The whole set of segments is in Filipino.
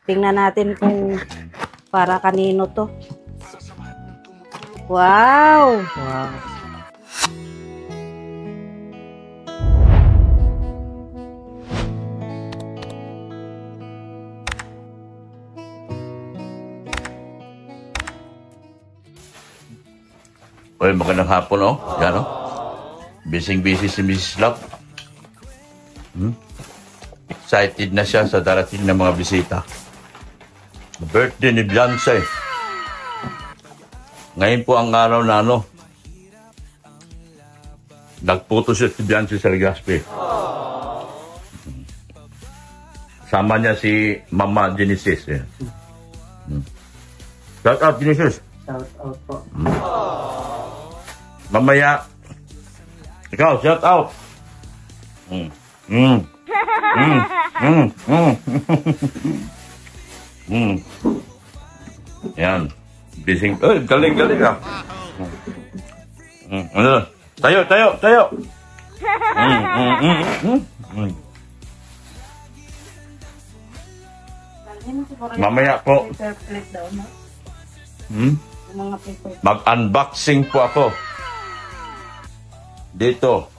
Tingnan natin kung para kanino to. Wow! Wow. Oy, magandang hapon, oh. Yan, oh. Busy si Mrs. Love. Excited na siya sa darating na mga bisita. Birthday ni Beyonce. Ngayon po ang araw na nagphotoshoot si Beyonce sa Legazpi. Sama niya si Mama Genesis. Eh. Shout out, Genesis. Shout out po. Mamaya, ikaw, shout out. Yan. Bising. Galing ah. Ano? Tayo. Mamaya po. Mag-unboxing po ako. Dito.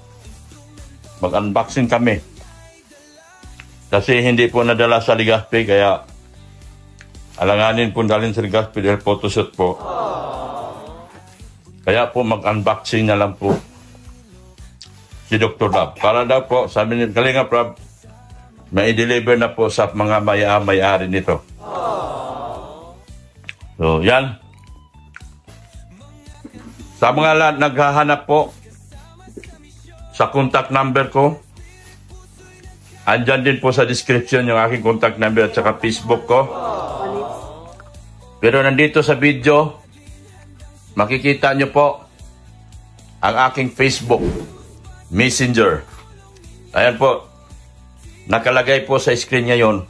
Mag-unboxing kami. Kasi hindi po nadala sa Legazpi, kaya alanganin po dalhin sa Legazpi dahil photoshoot po. Kaya po mag-unboxing na lang po si Dr. Love. Para daw po, sabi ni Kalinga Prab, may deliver na po sa mga may-ari nito. So, yan. Sa mga naghahanap po, sa contact number ko, andyan din po sa description yung aking contact number at saka Facebook ko. Pero nandito sa video, makikita nyo po ang aking Facebook Messenger. Ayan po, nakalagay po sa screen ngayon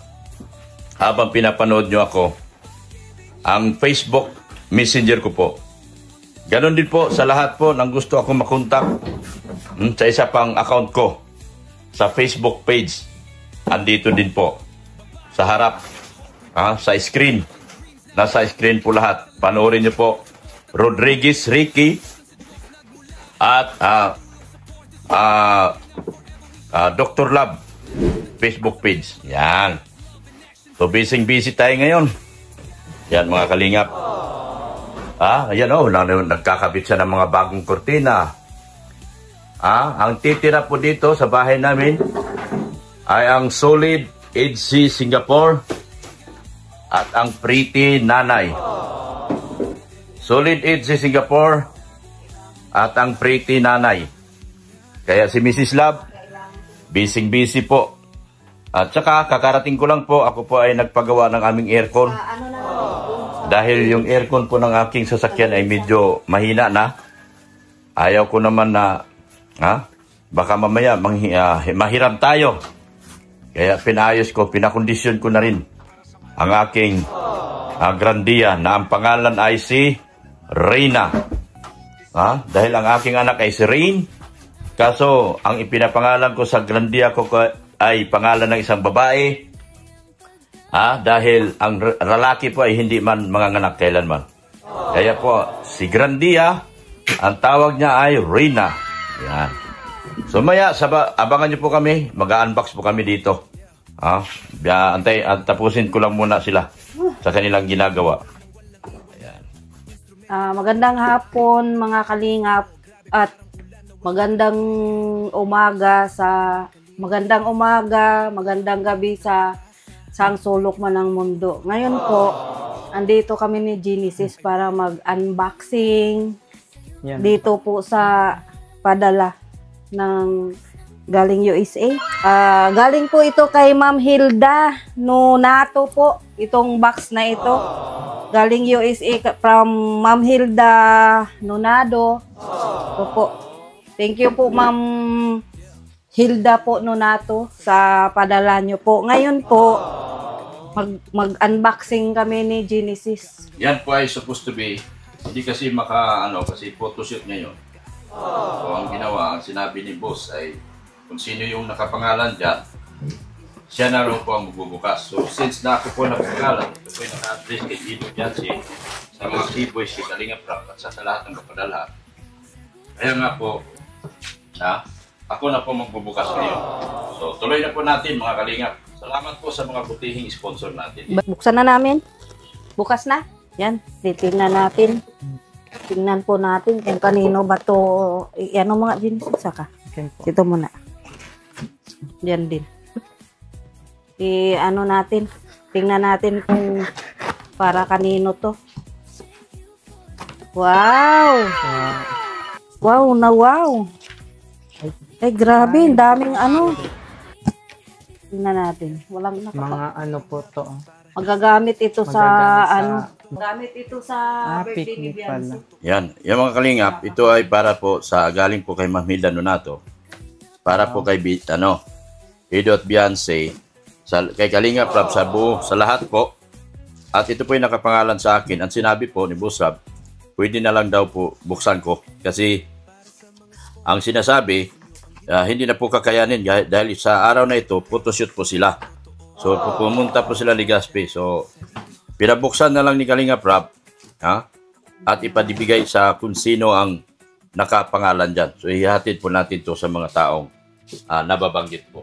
habang pinapanood nyo ako ang Facebook Messenger ko po. Ganon din po sa lahat po nang gusto ako makontak sa isa pang account ko sa Facebook page. Andito din po sa harap, sa screen. Nasa screen po lahat. Panoorin nyo po Rodriguez Ricky at Dr. Love Facebook page. Yan. So busy tayo ngayon. Yan mga kalingap. Ayan nagkakabit siya ng mga bagong kurtina. Ang titira po dito sa bahay namin ay ang Solid HC Singapore at ang Pretty Nanay. Solid HC Singapore at ang Pretty Nanay. Kaya si Mrs. Love, busy po. At saka kakarating ko lang po, ako po ay nagpagawa ng aming aircon. Dahil yung aircon po ng aking sasakyan ay medyo mahina na. Ayaw ko naman na baka mamaya mahiram tayo. Kaya pinayos ko, pinakondisyon ko na rin ang aking Grandia na ang pangalan ay si Reyna. Dahil ang aking anak ay si Rain. Kaso ang ipinapangalan ko sa Grandia ko ay pangalan ng isang babae. Dahil ang lalaki po ay hindi man manganganak kailanman. Kaya po si Grandia, ang tawag niya ay Reyna. Yan. So maya, abangan niyo po kami. Mag-unbox po kami dito. Tapusin ko lang muna sila sa kanilang ginagawa. Ayan. Magandang hapon mga kalingap at magandang umaga, magandang gabi sa sang sulok man ng mundo. Ngayon po, andito kami ni Genesis para mag-unboxing. Yan. Dito po sa padala ng galing USA. Galing po ito kay Ma'am Hilda Nonato po. Itong box na ito. Galing USA from Ma'am Hilda Nonado. Ito po. Thank you po Ma'am Hilda po Nonato sa padala nyo po. Ngayon po, mag-unboxing kami ni Genesis. Yan po ay supposed to be, hindi kasi kasi photoshoot ngayon. So ang ginawa, ang sinabi ni boss ay kung sino yung nakapangalan dyan, siya na rin po ang magbubukas. So, since na ako po nagpagalan, ito po yung naka-address kay Dino Biansi sa mga keyboys kay Kalingap Rap at sa lahat ng kapadala. Kaya nga po, ako na po magbubukas ngayon. So, tuloy na po natin mga Kalingap. Salamat po sa mga butihing sponsor natin. Buksan na namin. Bukas na. Yan, titingnan natin. Tingnan po natin kung kanino ba to. Ano mga ginisip ka? Ito muna. Yan din. Ano natin. Tingnan natin kung para kanino to. Wow! Wow na wow! Ay, grabe. Daming ano. Tingnan natin. Walang Mga ano po to. Magagamit ito sa ano. Gamit ito sa birthday ni picnic pala. Biansi. Yan, yung mga Kalingap, ito ay para po sa galing po kay Ma'am Hilda Nonato. Para po kay Ido at Biansi, kay Kalingap Rap sa buo, sa lahat po. At ito po yung nakapangalan sa akin. Ang sinabi po ni Boss Rab, pwede na lang daw po buksan ko. Kasi ang sinasabi, hindi na po kakayanin dahil sa araw na ito, photoshoot po sila. So, pumunta po sila ni Gaspi. So, pinabuksan na lang ni Kalingap Rap, at ipadibigay sa kung sino ang nakapangalan dyan. So, ihatid po natin to sa mga taong nababanggit po.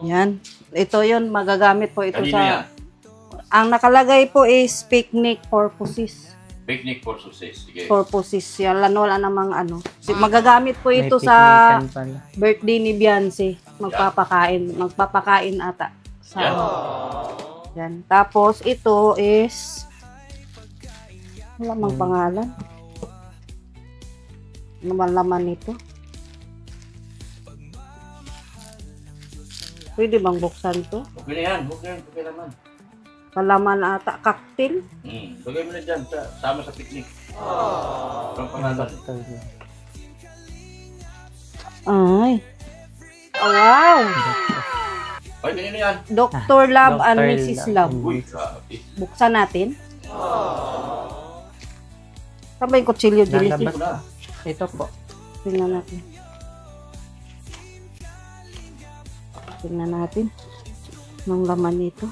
Yan. Ito yun, magagamit po ito Kanino sa... yan? Ang nakalagay po is picnic purposes. Picnic for success. Sige. Purposes. Yan, wala namang ano. Magagamit po May ito sa picnican pala. birthday ni Biansi. Magpapakain ata. Sa, Yan. yan. Tapos, ito is... Wala mang pangalan. Ano man laman nito? Pwede bang buksan to? Okay na yan. Okay naman. Palaman ata. Cocktail? Bagay mo na dyan. Sama sa picnic. Ang pangalan. Ay. Oh, wow. Ay, ganyan na yan. Dr. Love and Dr. Mrs. Love. Love. Uy, grabe. Buksan natin. Saan ba yung kutsilyo, Jelly? Lalabas na. Ito po. Tingnan natin. Tingnan natin. Anong laman nito?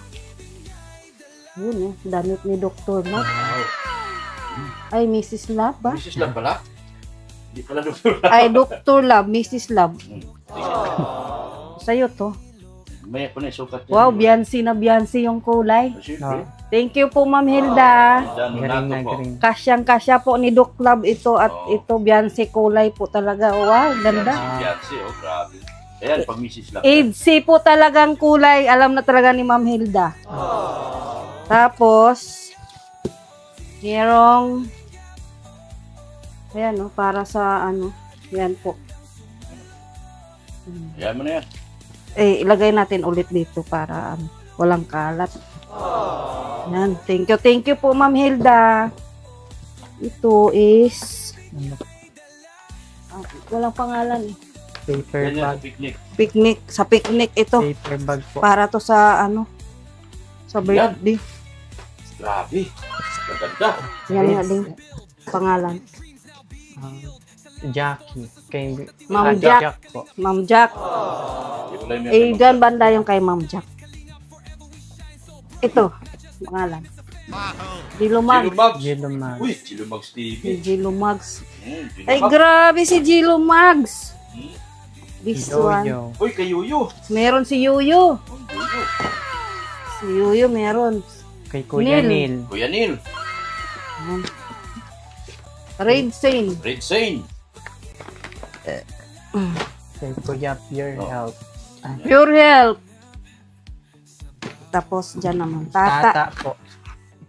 Yun damit ni Dr. Love. Wow. Ay, Mrs. Love ba? Mrs. Love pala? Hindi pala Dr. Love. Ay, Dr. Love, Mrs. Love. Sa'yo to. May ako na isukat yan. Wow, Biansi na Biansi yung kulay. Siyempre. Thank you po, Ma'am Hilda. Galing na green. Kasyang-kasya po ni Doc Love ito at ito Biansi kulay po talaga. Wow, ganda. Biansi, grabe. Ayan, pag Mrs. Love. AC po talagang kulay. Alam na talaga ni Ma'am Hilda. Tapos, merong, ayan para sa ano, yan po. Ayan mo na yan. Ilagay natin ulit dito para walang kalat. Yan, thank you po Ma'am Hilda. Ito is, walang pangalan eh. Paper Yan yan sa bag. picnic. Picnic, sa picnic ito. Paper bag po. Para to sa ano, sa birthday. Grabe. Maganda. Yan nga din pangalan. Jackie. Kay Ma'am Jack. Jack po. Ma'am Jack. Dyan banda yung kay Ma'am Jack. Ito, pangalan. Gilumags. Jilumags. Gilumags. Uy, Jilumags TV. Si Gilumags. Jilumags. Ay, grabe si Gilumags. This one. Yoyo. Uy, kay Yuyo. Meron si Yuyo. Yuyo. Si Yuyo meron. Kay Kuya Neil. Neil. Kuya Neil. Ayan. Red Saint. Red Saint. Kay Kuya Pure Oh. Health. Pure Health. Tapos dyan naman. Tata Tata. po.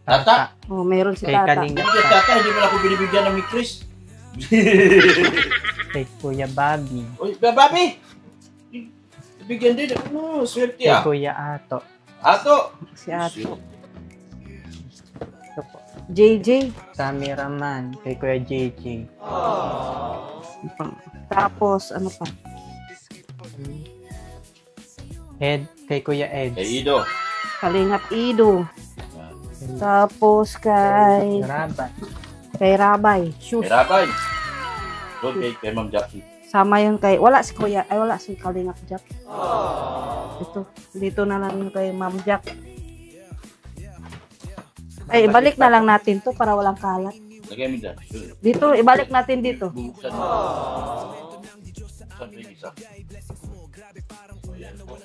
Tata. Oh, meron si Kay Tata. Kalinga. Hindi ka tata, hindi mo na ako binibigyan ng ni Chris. Kay Kuya Bobby. Uy, Babi! Bigyan din. Ano, swerte Kay ah. Kuya Ato. Ato. Si Ato. Ito po. JJ. Cameraman. Kay Kuya JJ. Tapos, ano pa? Ed. Kay Kuya Ed. Kay Ido. Kalingap Ido. Tapos kay Rabat. Rabay. Kay Shoes. Rabay. Doon kay Ma'am Jackie. Sama yun kay, wala si Kuya, ay wala si Kalingap Jack. Ito, dito na lang yun kay Ma'am Jack. Ay, ibalik na lang natin to para walang kalat. Lagay mo dyan. Dito, ibalik natin dito. Bubuksan mo. Bubuksan mo yung isa. Ayan po.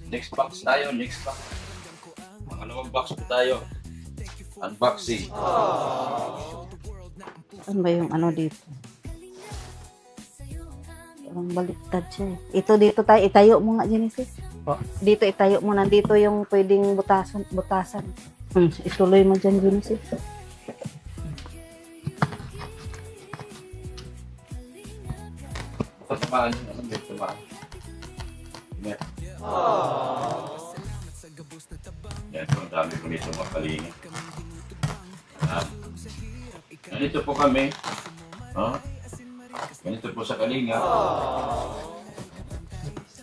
Next box tayo, next box. Pangalawang box po tayo. Unboxing. Ano ba yung ano dito? Parang baliktad siya eh. Ito dito tayo, itayo mo nga, Genesis. Po. Dito itayo mo, nandito yung pwedeng butasan. Ituloy mo dyan, Genesis. Tamaan yun, ano may tamaan? Yan. Yan po, ang dami po nito mga kalinga. Ganito po kami. Ganito po sa kalinga.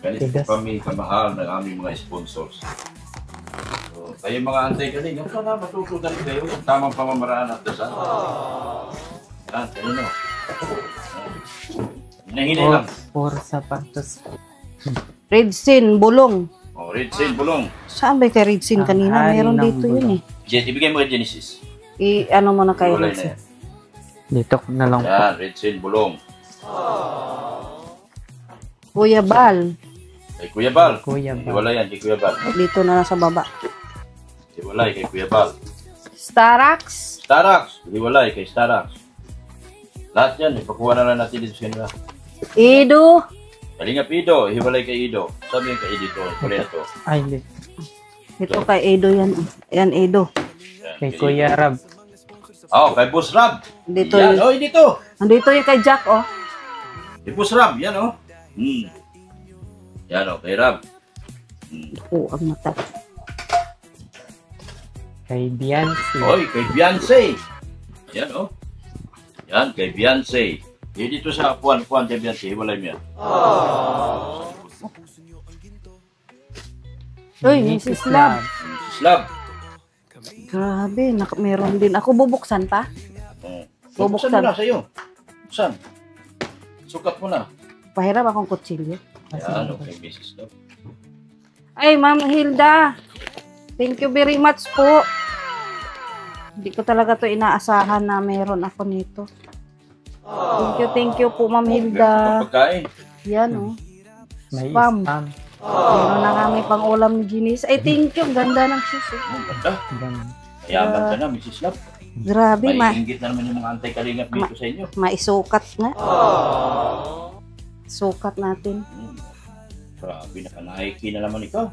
Ganito po kami kamahal ng aming mga sponsors. So, kayo mga antay-kalinga, sana matutunan kayo yung tamang pamamaraan at dasal. Yan, kanino? Hinahinay lang. For sapatos. Red Sin, bulong. Oh, Red Sail Bulong. Saan ba kay Red Sin Ang kanina? hari Meron ng dito bulong. yun eh. Jet, ibigay mo kay Genesis. Ano mo na kay Iwalay Red na Sin. yan. Dito ko na lang po. Yan, Red Sail Bulong. Kuya Bal, Kay Kuya Bal. Kuya Bal. Iwalay yan kay Kuya Bal. dito na lang sa baba. Iwalay kay Kuya Bal. Starax, Starax. Iwalay kay Starax. Lahat yan, ipakuha na lang natin dito sa kanila. Ido, Kalingap Ido, hiwalay kay Ido. Sabi yung kay Ido, kulay na to. Ay, di. ito kay Edo yan. Yan, Edo. Yan, Kay Kuya Rab. Oh, kay Boss Rab. Dito Yan, yun. oh, dito. Andito yung kay Jack, oh. Kay Boss Rab, yan, oh. Yan, oh, kay Rab. Oo, ang mata. Kay Beyonce. Oy, kay Beyonce. Yan, oh. Yan, kay Beyonce. Dito sa puan-puan kay Beyonce, hiwalay mo yan. Uy, Mrs. Love. Slab. Grabe, meron din. Ako bubuksan pa. Oh. Bubuksan. Buksan mo na sa'yo. Buksan. Sukat mo na. Pahirap akong kutsilyo. Yan, okay, Mrs. Love. Ay, Ma'am Hilda. Thank you very much po. Hindi ko talaga to inaasahan na meron ako nito. Thank you po, Ma'am Hilda. Pagkain. Yan, oh. May Spam. spam. Meron na kami pang ulam ni Ginis. Ay, thank you. Ganda ng shoes, eh. Oh, ganda. Ganun. Mayaman ka na, Mrs. Love. Grabe, Maiinggit na naman yung mga antay-kalingap dito sa inyo. maisukat nga. Sukat natin. Grabe, naka-Nike na naman ikaw.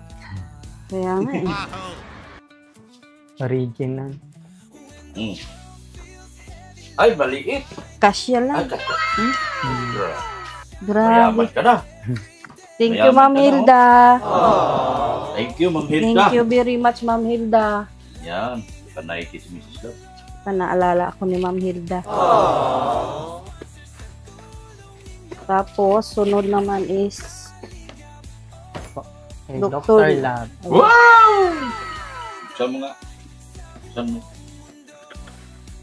Kaya nga, eh. Original. Ay, maliit. Kasya lang. Ay, kaka. Grabe. Mayaman ka na. Thank you, Mayaman Ma'am ka na, oh. Hilda. Thank you, Ma'am Hilda. Thank you very much, Ma'am Hilda. Yan, naka-Nike si Mrs. Love. Naalala ako ni Ma'am Hilda. Tapos, sunod naman is Kay Doktor. Dr. Lab. Wow! Saan mo nga? Saan mo?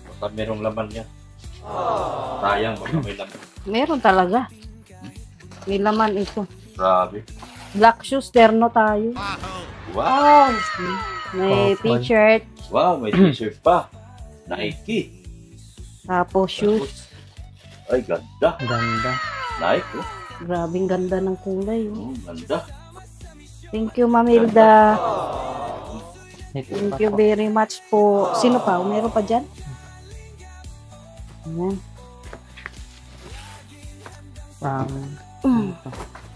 Baka merong laman yan. Sayang, baka may laman. meron talaga. May laman ito. Grabe. Black shoes, terno tayo. Wow! May Couple. t-shirt, Wow, may t-shirt pa. Nike. tapos shoes. Ay, ganda. Ganda. Nike, oh. Grabing ganda ng kulay. Oh. Oh, ganda. Thank you, Ma'am Hilda. Ito Thank pa you po. very much po. Sino pa? Meron pa dyan? Ayan.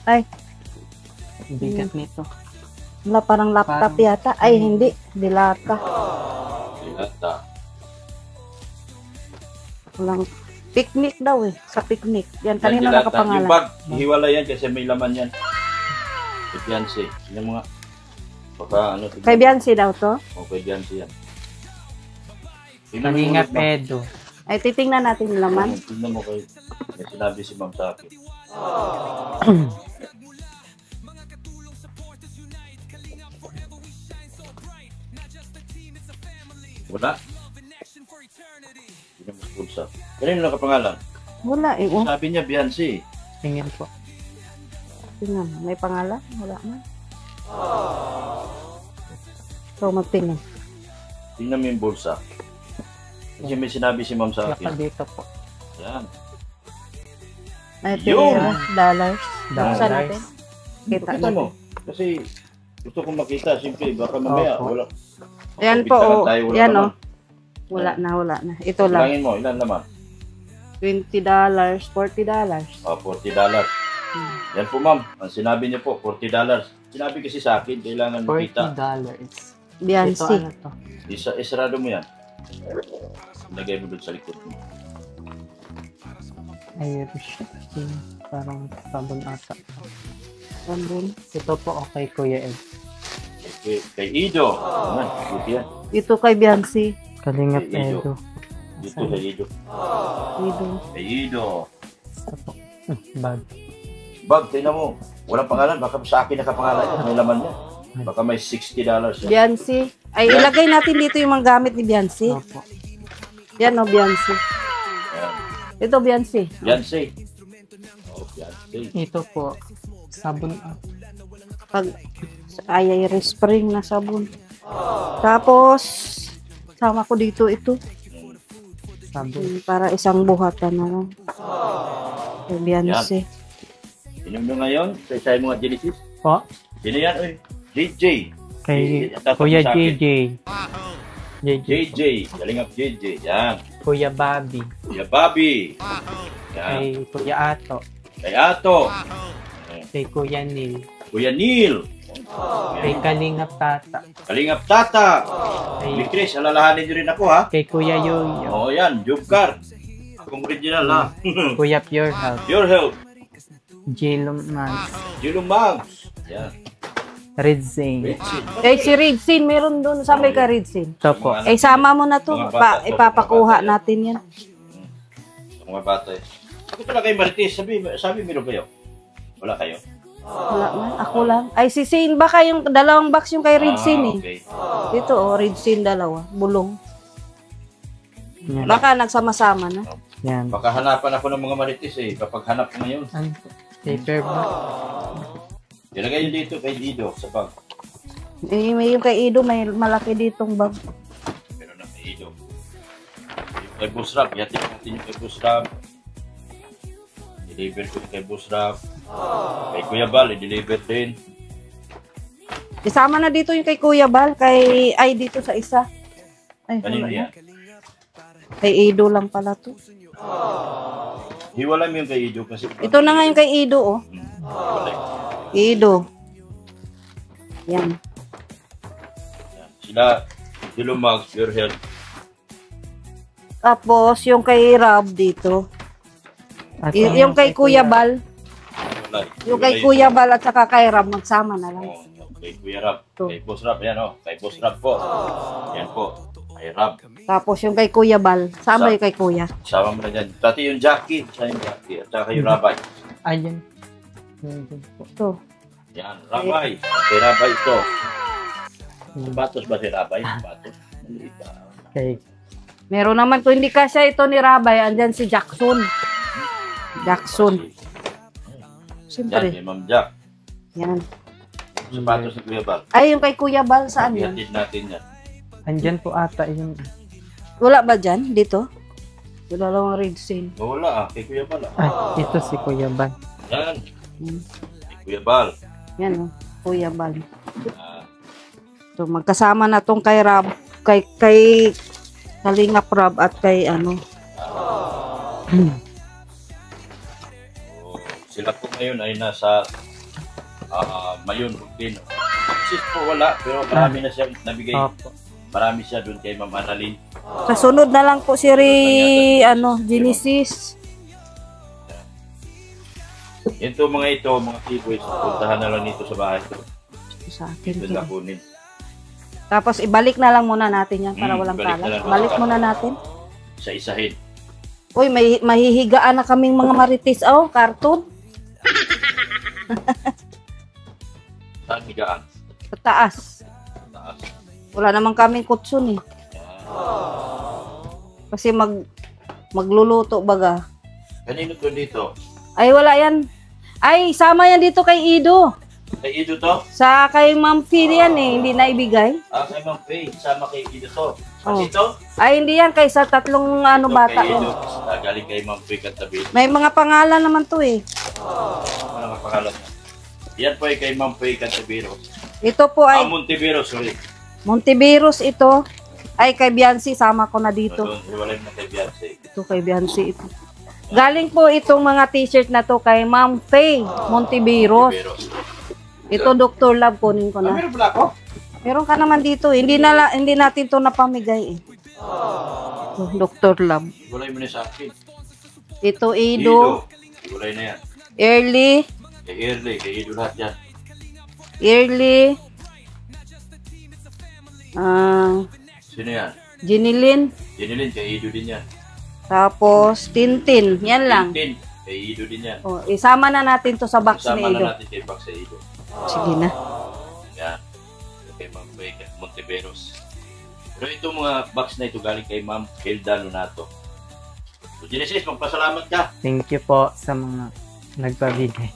Ay, Bigat nito. wala parang laptop yata. Ay, hindi. Dilata. Ganda. Walang picnic daw eh. Sa picnic. Yan, kanina Yung nakapangalan. bag, hiwalay yan kasi may laman yan. Kay Beyonce. Yung mga, baka ano. Kay Beyonce daw to? O, kay Beyonce yan. Tingnan mo Kalingap ulit, ma'am. Edo. Ay, titingnan natin yung laman. Tingnan mo kay, may sinabi si ma'am sa akin. Wala? Hindi mo spulsa. Kanino nakapangalan? Wala eh. Oh. Sabi niya, Beyonce. Tingin po. Tingnan, may pangalan? Wala man. So, magtingin. Tingnan mo yung bulsa. Kasi may sinabi si ma'am sa Baka akin. dito po. Yan. Ay, Yun! pera, dollars. Buksan Dollars. natin. Kita Kita mo. natin. Kasi gusto kong makita. Siyempre, baka mamaya. Opo. Wala. Ayan po, Bigtaran oh. tayo, wala Yan, naman. oh. Wala na. Ito lang. Bilangin mo, ilan naman? $20, $40. $40. Yan po ma'am. Ang sinabi niyo po, $40. Sinabi kasi sa akin, kailangan makita. $40. Ito Beyonce. ano to? Isarado mo yan. Lagay mo doon sa likod mo. Irish tea. Parang sabon ata. Sambon. Ito po okay, Kuya Ed. Kay Ido. Ayan, buti yan. Ito kay Beyonce. Kalingap Kay Ido. Edo. Dito kay Ido. Ito. Kay Ido. Ito po. Bag. Bag, tingnan mo. Walang pangalan. Baka sa akin nakapangalan yan. May laman yan. Baka may $60 yan. Beyonce. Ay, ilagay natin dito yung mga gamit ni Beyonce. Opo. Yan, oh, Beyonce. Ayan. Ito, Beyonce. Beyonce. Oh, Beyonce. Ito po. Sabon. Pag, ay, spring na sabon. Tapos, sama ko dito ito. Sabon. Para isang buhatan na lang. Kay Beyonce. Inom nyo ngayon sa isa mga Genesis. Po. Sino yan? Uy, JJ. Kay Tatapos Kuya sa akin. JJ. JJ. JJ. Kalingap JJ. Yan. Kuya Bobby. Kuya Bobby. Yan. Kay Kuya Ato. Kay Ato. Kay Kuya Neil. Kuya Neil. Kay Kalingap Tata. Kalingap Tata. Kay, Chris, alalahanin nyo rin ako ha. kay Kuya Yoyo. Oo yan, job card. Akong original ha. Kuya Pure Health. Your help. Jilom Mans. Jilo Mags. Yan. Red Zane. Richie. Eh, si Ridsin, meron doon. Sabi ka Ridsin. Ito po. Mga anak- Eh, sama mo na to. Mga bata to, Ipapakuha mga bata natin yan. Mga bata eh. Ako pala kay Marites, sabi meron kayo? Wala kayo? Wala man. Ako lang. Ay, si Sin. Baka yung dalawang box yung kay Ridsin eh. Okay. Dito, oh, Ridsin dalawa. Bulong. Yan. Baka nagsama-sama na. Yan. Baka hanapan ako ng mga Marites eh. Kapag hanap ko ngayon. Ano po? Paper bag. Ilagay yun dito kay Dido sa bag. Eh, may yung kay Ido, may malaki ditong bag. Meron na kay Dido. Yung kay Busrap, yatin natin yung kay Busrap. Deliver ko kay Busrap. Kay Kuya Bal, i-deliver din. Isama na dito yung kay Kuya Bal. Ay, dito sa isa. Ay, Kanino wala yan? na. Kay Ido lang pala to. Hiwalay mo yung kay Dido kasi... Ito na nga yung kay Ido, oh. Hiwalay. Ido. Yan. Yan. Sila, Dilo Mags, Your Health. Tapos, yung kay Rob dito. At Yung kay Kuya Bal. Hiwalay. Yung kay Kuya Bal at saka kay Rob, magsama na lang. Oh, kay Kuya Rab. Ito. Kay Boss Rab, yan o. Kay Boss Rab po. Yan po. Kay Rab. Tapos, yung kay Kuya Bal. Sama yung kay Kuya. Sama mo na dyan. Pati yung Jackie. Siya yung Jackie. At saka yung Rabay. Ayan. Ayan po. Ito. Yan. Rabay. Kay Rabay ito. Sapatos ba si Rabay? Sapatos. Maliit ba? Kay Meron naman, kung hindi kasya ito ni Rabay, andyan si Jackson. Jackson. Yan. Siyempre. Kay Ma'am Jack. Yan. Sapatos ni Kuya Bal. Ay, yung kay Kuya Bal, saan yan? Ihatid natin yan. andyan po ata yung Wala ba dyan? Dito? Yung dalawang red seal. Wala ah. Kay Kuya Bal ah. ay ito si Kuya Ban. Yan. Hmm. Kay Kuya Bal. Yan, oh. Kuya Bal. Ah. So, magkasama na tong kay Rob, kay Kalingap Rob at kay ano. So, sila po ngayon ay nasa Mayon Rubin. Sis po wala, pero marami na siyang nabigay. Opo. Marami siya doon kay Ma'am Annalyn. Kasunod na lang po si Genesis. Ito mga ito, mga keyboards, puntahan na lang dito sa bahay ito. Sa akin. Ito na kunin. Tapos ibalik na lang muna natin yan para walang ibalik na kalat. lang. Balik muna natin. Sa isahin. Uy, may mahihigaan na kaming mga marites. Oh, cartoon. Saan higaan? Sa taas. Taas. Wala naman kaming kutsun eh. Yan. Kasi magluluto baga. Kanino to dito? Ay, wala yan. Ay, sama yan dito kay Ido. Kay Ido to? Sa kay Ma'am Phil yan eh, hindi na ibigay. Kay Ma'am Faye. Sama kay Ido to. Oh. Ito? Ay, hindi yan kay sa tatlong ano, bata. Kay Ido. Oh. Galing kay Ma'am Faye Cantabilo. May mga pangalan naman to eh. Ano ang pangalan niya? Yan po ay kay Ma'am Faye Cantabilo. Ito po ay Montevero, sorry. Monteveros ito. Ay, kay Biancy, sama ko na dito. Doon, iwalay mo kay Beyonce. Ito kay Biancy ito. Galing po itong mga t-shirt na to kay Ma'am Faye Monteveros. Ito, Dr. Love, kunin ko na. Meron pala ako? Meron ka naman dito. Hindi natin to napamigay eh. Ito, Dr. Love. Iwalay mo na sa akin. Ito, Ido. Iwalay na yan. Early. Kay Early, kay Ido lahat yan. Early. Sino yan? Ginilin. Jinilin, kay Ido din yan. Tapos, Tintin. Yan lang. Tintin, kay Ido din yan. O, isama na natin to sa box ni Kasama Ido. na natin kay Box sa Ido. Sige na. Yan. Kay Ma'am Faye Monteveros. Pero itong mga box na ito galing kay Ma'am Hilda Nonato. So, Genesis, magpasalamat ka. Thank you po sa mga nagpabigay.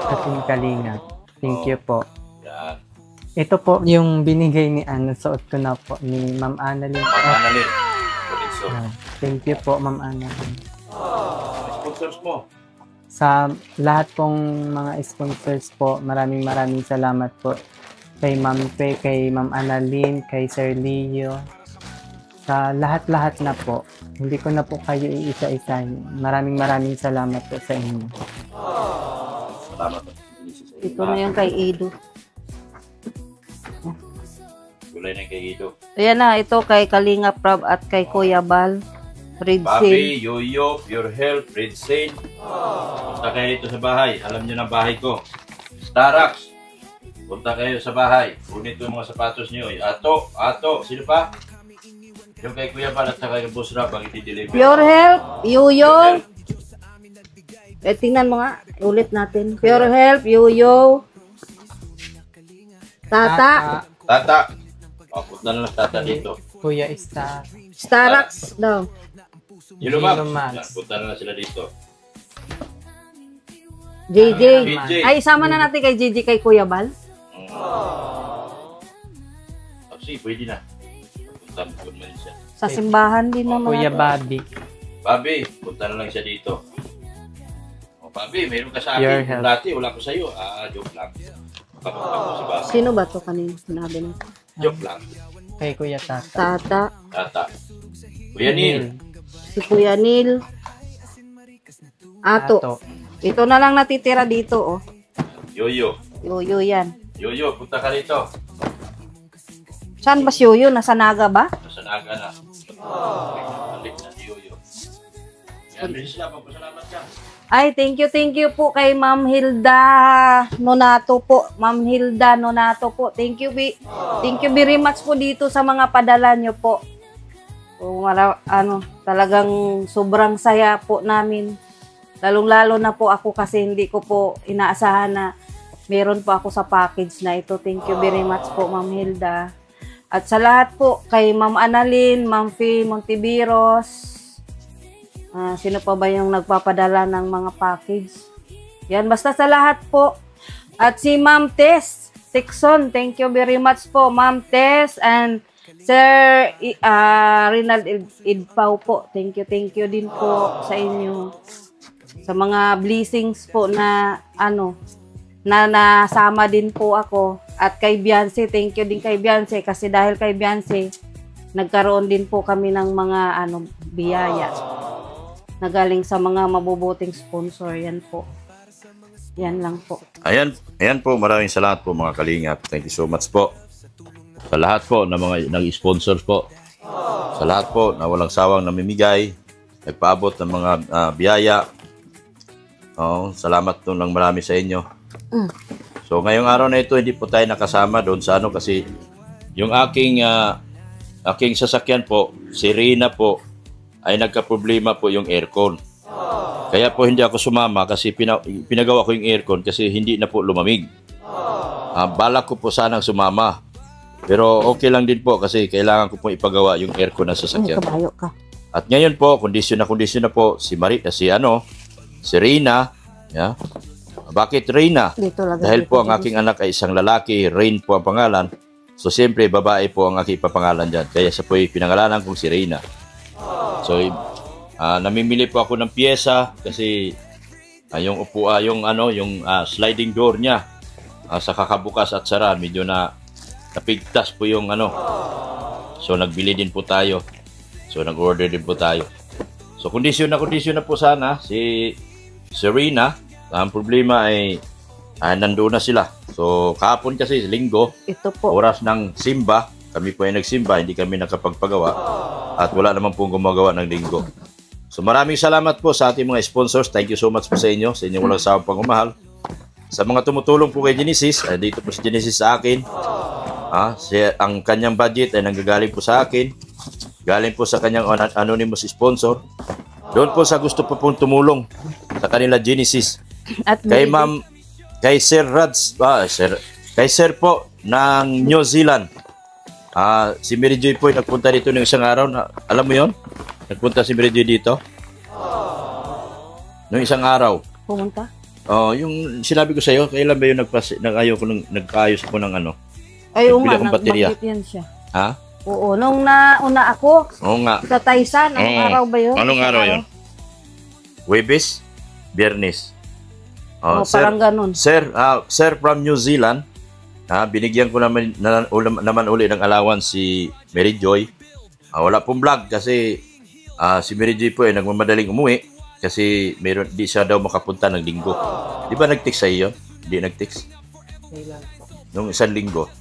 Ating kalinga. Thank you po. Yan. Ito po yung binigay ni Ana. Suot ko na po ni Ma'am Annalyn. Ma'am Annalyn. So, Thank you po, Ma'am Annalyn. sponsors mo. Sa lahat pong mga sponsors po, maraming salamat po. Kay Ma'am Faye, kay Ma'am Annalyn, kay Sir Leo. Sa lahat-lahat na po. Hindi ko na po kayo iisa-isahin. Maraming salamat po sa inyo. Salamat. Ito na yung kay Ido. Gulay na kay Ido. Ayan na, ito kay Kalinga Prab at kay Kuya Bal. Red Bobby, Seal. Yoyo, Pure Health, Red Sail. Punta kayo dito sa bahay. Alam nyo na bahay ko. Starax. Punta kayo sa bahay. Kunit yung mga sapatos nyo. Ato. Sino pa? Yung kay Kuya Bal at saka yung Boss Rap ang i-deliver. Pure Health, Yuyo. Tingnan mo nga, ulit natin. Pure Health, Yuyo. Tata. Punta na lang tata dito. Kuya Star. Starax daw. Yellow Max. Yellow Max. Yan, punta na lang sila dito. JJ. JJ. Ay, sama na natin kay JJ kay Kuya Bal. Kasi pwede na. Punta mo naman siya. Sa simbahan din naman. Kuya natin. Bobby. Bobby, punta na lang siya dito. Bobby, mayroon ka sa Your akin. health. Dati, wala ko sa'yo. Joke lang. Kapunta ko si Bobby. Sino ba to kanina sinabi na? Joke lang. Kay Kuya Tata. Tata. Kuya Neil. Si Kuya Neil. Ato. Ito na lang natitira dito, oh. Yoyo. Yuyo yan. Yoyo, punta ka rito. Saan ba si Yuyo? Nasa Naga ba? Nasa Naga na. Balik na si Yoyo. Yan, bilis na. Pagpasalamat ka. Ay, thank you po kay Ma'am Hilda Nonato po. Ma'am Hilda Nonato po. Thank you very much po dito sa mga padala nyo po. So, talagang sobrang saya po namin. Lalong-lalo na po ako kasi hindi ko po inaasahan na meron po ako sa package na ito. Thank you very much po, Ma'am Hilda. At sa lahat po, kay Ma'am Annalyn, Ma'am Faye Monteveros, sino pa ba yung nagpapadala ng mga package? Yan, basta sa lahat po. At si Ma'am Tess Tixon, thank you very much po, Ma'am Tess, and Sir Rinald Idpao po. Thank you din po sa inyo. Sa mga blessings po na nasama din po ako. At kay Beyonce, thank you din kay Beyonce kasi dahil kay Beyonce, nagkaroon din po kami ng mga biyaya na galing sa mga mabubuting sponsor. Yan po. Yan lang po. Ayan po, maraming salamat po mga kalingap. Thank you so much po. Sa lahat po ng mga nag-sponsor po. Sa lahat po na walang sawang namimigay, nagpaabot ng mga biyaya. Salamat po ng marami sa inyo. So ngayong araw na ito, hindi po tayo nakasama doon sa kasi yung aking sasakyan po, si Rina po, ay nagka-problema po yung aircon. Kaya po hindi ako sumama kasi pinagawa ko yung aircon kasi hindi na po lumamig. Balak ko po sanang sumama. Pero okay lang din po kasi kailangan ko po ipagawa yung aircon na sasakyan. Kabayo ka. At ngayon po, kondisyon na po si si Reyna. Yeah. Bakit Reyna? Dito lang. Dahil po ang aking anak ay isang lalaki, Rain po ang pangalan. So siyempre babae po ang aking papangalan diyan. Kaya siya po ay pinangalanan kong si Reyna. So namimili po ako ng piyesa kasi yung sliding door niya sa kakabukas at sara medyo napigtas po yung So nagbili din po tayo. So nag-order din po tayo. So kondisyon na po sana si Serena. Ang problema ay nandoon na sila. So kahapon kasi linggo, Ito po. oras ng simba, kami po ay nagsimba, hindi kami nakapagpagawa at wala naman pong gumagawa ng linggo. So maraming salamat po sa ating mga sponsors. Thank you so much po sa inyong walang sawang pagmamahal. Sa mga tumutulong po kay Genesis, dito po si Genesis sa akin. Ang kanyang budget ay nanggagaling po sa akin. Galing po sa kanyang anonymous sponsor. Doon po sa gusto po pong tumulong sa kanila Genesis. At Kay Sir Rads, kay Sir po ng New Zealand. Si Mary Joy po ay nagpunta dito ng isang araw. Alam mo yon? Nagpunta si Mary Joy dito. Noong isang araw. pumunta. Yung sinabi ko sa iyo, kailan ba yung nagkaayos ako ng Ay, oo Nagbili nga, akong baterya. nagbakit yan siya. Ha? Oo, nung nauna ako Oo nga. sa Taysan, anong Oo. araw ba yun? Anong Isang araw yun? Huwebes? Biyernes? Oo, parang ganun. Sir from New Zealand, binigyan ko naman uli ng allowance si Mary Joy. Wala pong vlog kasi si Mary Joy po ay nagmamadaling umuwi kasi di siya daw makapunta ng linggo. Di ba nag-text sa iyo? Hindi nag-text? Nung isang linggo.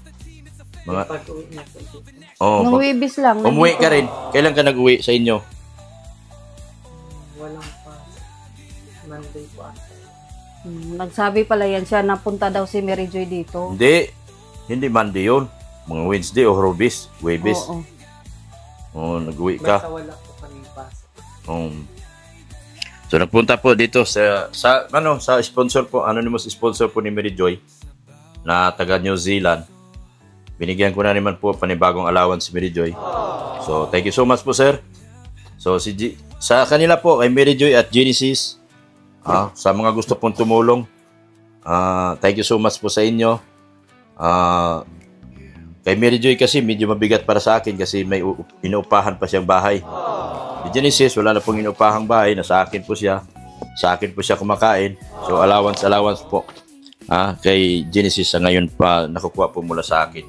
Nung Webis lang. Umuwi ka rin. Kailan ka nag-uwi sa inyo? Walang pa. Monday po. Nagsabi pala yan siya, napunta daw si Mary Joy dito. Hindi Monday yun. Mga Wednesday o Webis. Oo. Nag-uwi ka. Basta wala po kami pasok. So nagpunta po dito sa sponsor po, anonymous sponsor po ni Mary Joy na taga New Zealand. Binigyan ko na naman po panibagong allowance si Mary Joy. So thank you so much po, sir. So sa kanila po kay Mary Joy at Genesis, sa mga gusto pong tumulong, thank you so much po sa inyo. Kay Mary Joy kasi medyo mabigat para sa akin kasi may inuupahan pa siyang bahay. Di Genesis, wala na pong inuupahang bahay, nasa akin po siya. Sa akin po siya kumakain. So allowance po. Kay Genesis sa ngayon pa nakukuha po mula sa akin.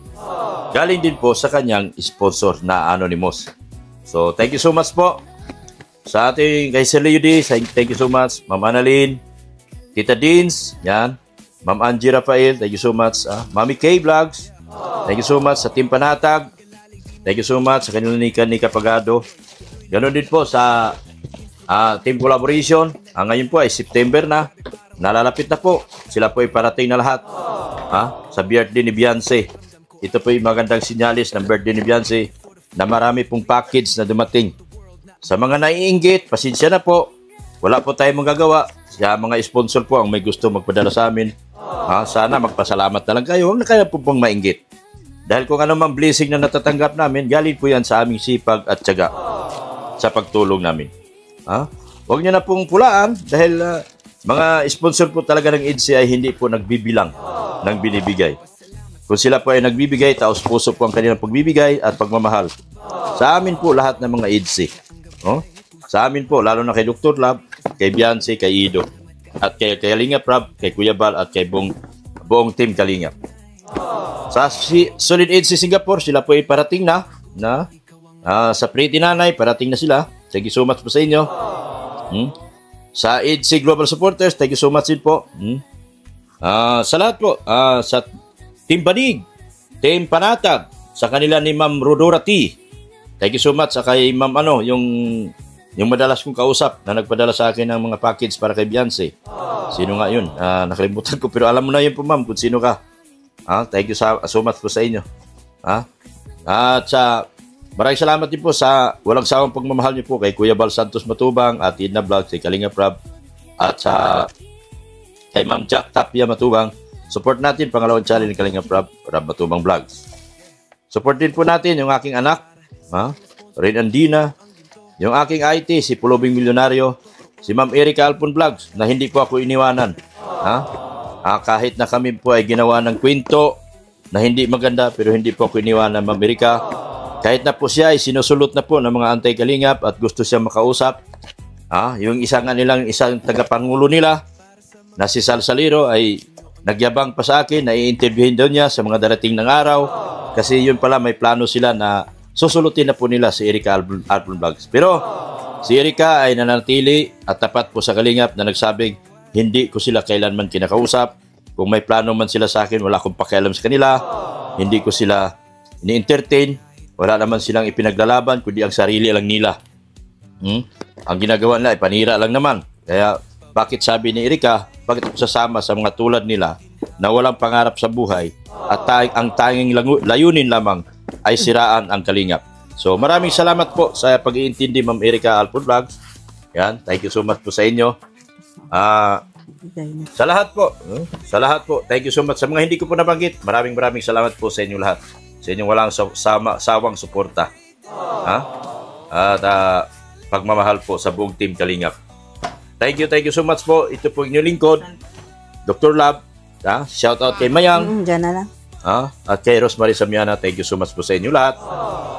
Galing din po sa kanyang sponsor na anonymous. So thank you so much po sa ating kay Sir Leo D. Thank you so much. Ma'am Annalyn, Tita Deans, yan. Ma'am Angie Rafael, thank you so much. Mami K Vlogs, thank you so much sa Team Panatag. Thank you so much sa kanila Nika Pagado. Ganon din po sa Team Collaboration. Ngayon po ay September na. Nalalapit na po. Sila po ay parating na lahat. Sa birthday ni Beyonce. Ito po ay magandang sinyalis ng birthday ni Beyonce na marami pong package na dumating. Sa mga naiinggit, pasensya na po. Wala po tayong magagawa. Sa mga sponsor po ang may gusto magpadala sa amin. Sana magpasalamat na lang kayo. Huwag na kayo po pong mainggit. Dahil kung ano mang blessing na natatanggap namin, galing po yan sa aming sipag at tiyaga sa pagtulong namin. Huwag niyo na pong pulaan dahil mga sponsor po talaga ng EDC ay hindi po nagbibilang ng binibigay. Kung sila po ay nagbibigay, taos puso po ang kanilang pagbibigay at pagmamahal. Sa amin po lahat ng mga EDC. Sa amin po, lalo na kay Dr. Lab, kay Beyonce, kay Ido, at kay Kalingap Rab, kay Kuya Bal, at kay buong team Kalingap. Sa Solid EDC Singapore, sila po ay parating na sa Pretty Nanay, parating na sila. Thank you so much po sa inyo. Sa EDC Global Supporters, thank you so much din po. Sa lahat po, sa Team Banig, Team Panatag, sa kanila ni Ma'am Rodora T. Thank you so much sa kay Ma'am yung madalas kong kausap na nagpadala sa akin ng mga package para kay Beyonce. Sino nga yun? Nakalimutan ko pero alam mo na yun po, ma'am, kung sino ka. Thank you so much po sa inyo. At maraming salamat din po sa walang sawang pagmamahal niyo po kay Kuya Bal Santos Matubang at Edna Vlog, kay Kalinga Prab at kay Ma'am Jack Tapia Matubang. Support natin pangalawang channel ni Kalinga Prab Matubang Vlogs. Support din po natin yung aking anak, Rin Andina. yung aking IT, si Pulubing Milyonaryo, si Ma'am Erica Alpon Vlogs, na hindi po ako iniwanan. Kahit na kami po ay ginawa ng kwento na hindi maganda, pero hindi po ako iniwanan, Ma'am Erica. Kahit na po siya ay sinusulot na po ng mga anti-kalingap at gusto siya makausap. Yung isang tagapangulo nila, na si Salsaliro, ay nagyabang pa sa akin, na i-interviewin daw niya sa mga darating ng araw. Kasi yun pala, may plano sila na susulutin na po nila si Erica Alpon Vlogs. Pero si Erica ay nanatili at tapat po sa kalingap na nagsabing, hindi ko sila kailanman kinakausap. Kung may plano man sila sa akin, wala akong pakialam sa kanila. Hindi ko sila ini-entertain. Wala naman silang ipinaglalaban, kundi ang sarili lang nila. Ang ginagawa nila ay panira lang naman. Kaya bakit sabi ni Erica, bakit ako sasama sa mga tulad nila na walang pangarap sa buhay at ang tanging layunin lamang ay siraan ang kalingap. So maraming salamat po sa pag-iintindi, Ma'am Erica Alpon Vlogs. Yan, thank you so much po sa inyo. Sa lahat po, thank you so much. Sa mga hindi ko po nabanggit, maraming salamat po sa inyo lahat. Sa inyong walang sawang suporta. At pagmamahal po sa buong team Kalingap. Thank you so much po. Ito po inyong lingkod, Dr. Lab. Shout out kay Mayang. Diyan na lang. At kay Rosemary Samiana. Thank you so much po sa inyo lahat.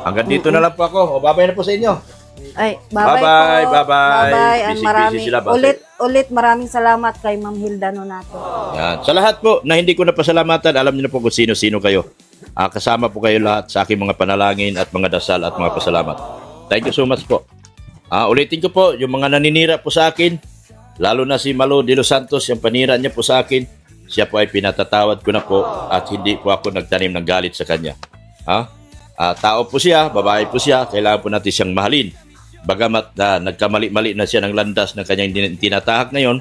Hanggang dito na lang po ako. Bye-bye na po sa inyo. Ay, bye-bye po. Bye-bye. Busy Ulit maraming salamat kay Ma'am Hilda Nonato. Yan. Sa lahat po na hindi ko napasalamatan, alam niyo na po kung sino-sino kayo. Kasama po kayo lahat sa aking mga panalangin at mga dasal at mga pasalamat. Thank you so much po. Ulitin ko po, yung mga naninira po sa akin, lalo na si Malo de los Santos, yung panira niya po sa akin, siya po ay pinatatawad ko na po at hindi po ako nagtanim ng galit sa kanya. Tao po siya, babae po siya, kailangan po natin siyang mahalin. Bagamat nagkamali-mali na siya ng landas ng kanyang tinatahak ngayon,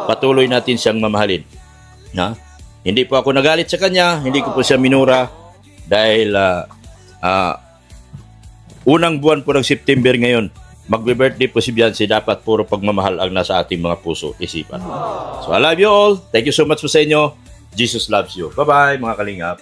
patuloy natin siyang mamahalin. Hindi po ako nagalit sa kanya, hindi ko po siya minura dahil unang buwan po ng September ngayon, magbe-birthday po si Beyonce, dapat puro pagmamahal ang nasa ating mga puso, isipan. So I love you all. Thank you so much po sa inyo. Jesus loves you. Bye-bye mga kalingap.